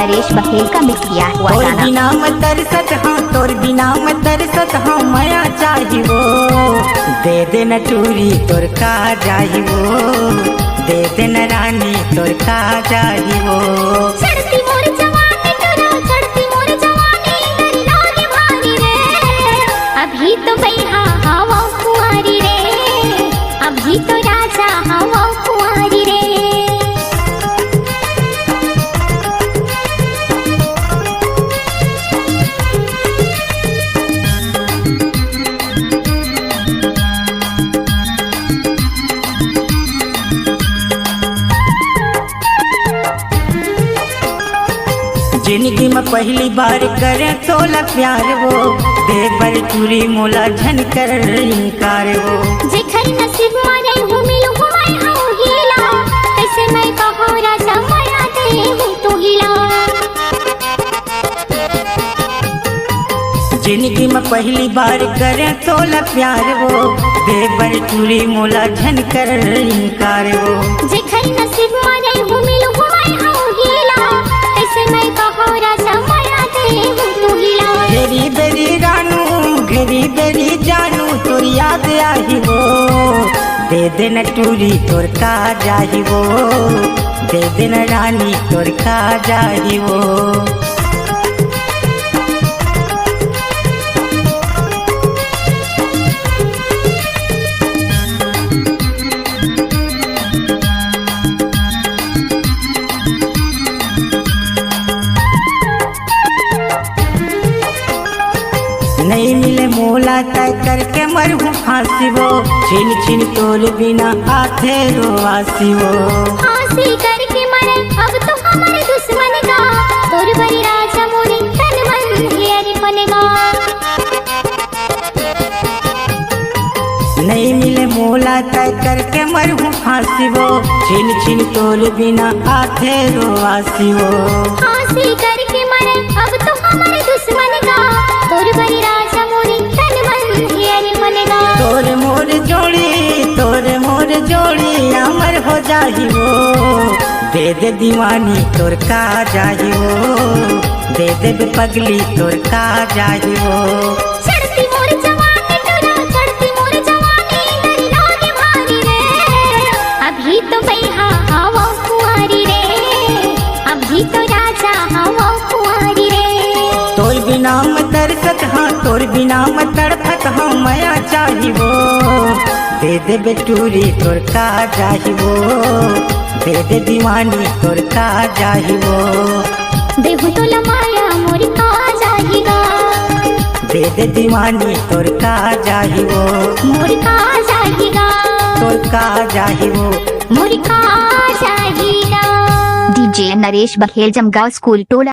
नरेश बखेल का मिक्स किया हुआ तोर गाना। बिना मैं तरसत हाँ, तोर बिना मैं तरसत हाँ, माया चाहिए दे देना चूरी तोर का चाहिए, दे देना रानी तोर का चाहिए। चढ़ती मोर जवानी तोरा, चढ़ती मोर जवानी तेरी लागे भारी रे। अभी तो बैहा हवा कुंवारी रे, अभी तो राजा हवा कुंवारी रे। जिंदगी में पहली बार करे तोला प्यार वो, दे बर चूरी मोला झन कर इनकार वो। जेखर नसीब मारे हूँ मिलूँ मैं हूँ हीला, कैसे मैं कहूँ राजा माया दे हूँ तू हिला। जिंदगी में पहली बार करे तोला प्यार वो, दे बर चूरी मोला झन कर इनकार वो। जेखर नसीब मारे हूँ मिलूँ मैं हूँ हीला, कैसे मैं कहूँ राजा माया दे हूँ तू हिला। घेरी बेरी रानू, घेरी बेरी जानू तोर याद आई वो, दे देना टूरी तोर का जाही वो, दे देना रानी तोर का जाही वो। नहीं मिले मोला तय करके मरहूँ फांसी वो, छिन छिन तोर बिना आथे रोआसी वो। फांसी करके मरे अब तो हमारे दुश्मन का, तोर बड़ी राजा मोरी तन मन हियर बनेगा। नहीं मिले मोला तय करके मरहूँ फांसी वो, छिन छिन तोर बिना आथे रोआसी वो। फांसी करके मरे अब तो हमारे दुश्मन का, तोर बड़ी राजा मोरी तन मन हियर बनेगा। तोर मोर जोड़ी, तोर मोर जोड़ी अमर हो जाही वो, दे दे दीवानी तोर का जाही वो, दे दे पगली तोर का जाही वो। चढ़ती मोर जवानी तोरा, चढ़ती मोर जवानी तेरी लागे भारी रे। अभी तो बैहा हवा कुंवारी रे, अभी तो राजा हवा कुंवारी रे। तोर बिना मैं तरसत हाँ, तोर बिना मैं तड़पत हाँ, माया चाहिए दे दे बेटूरी तोर का चाहिए, दे दे दीवानी तोर का चाहिए। देहु तो लमाया मोरी का जाहिगा, दे दे दीवानी तोर का चाहिए, मोरी का जाहिगा, तोर का चाहिए। मोरी का जाहिगा। डीजे नरेश बखेल जमगांव स्कूल टोला।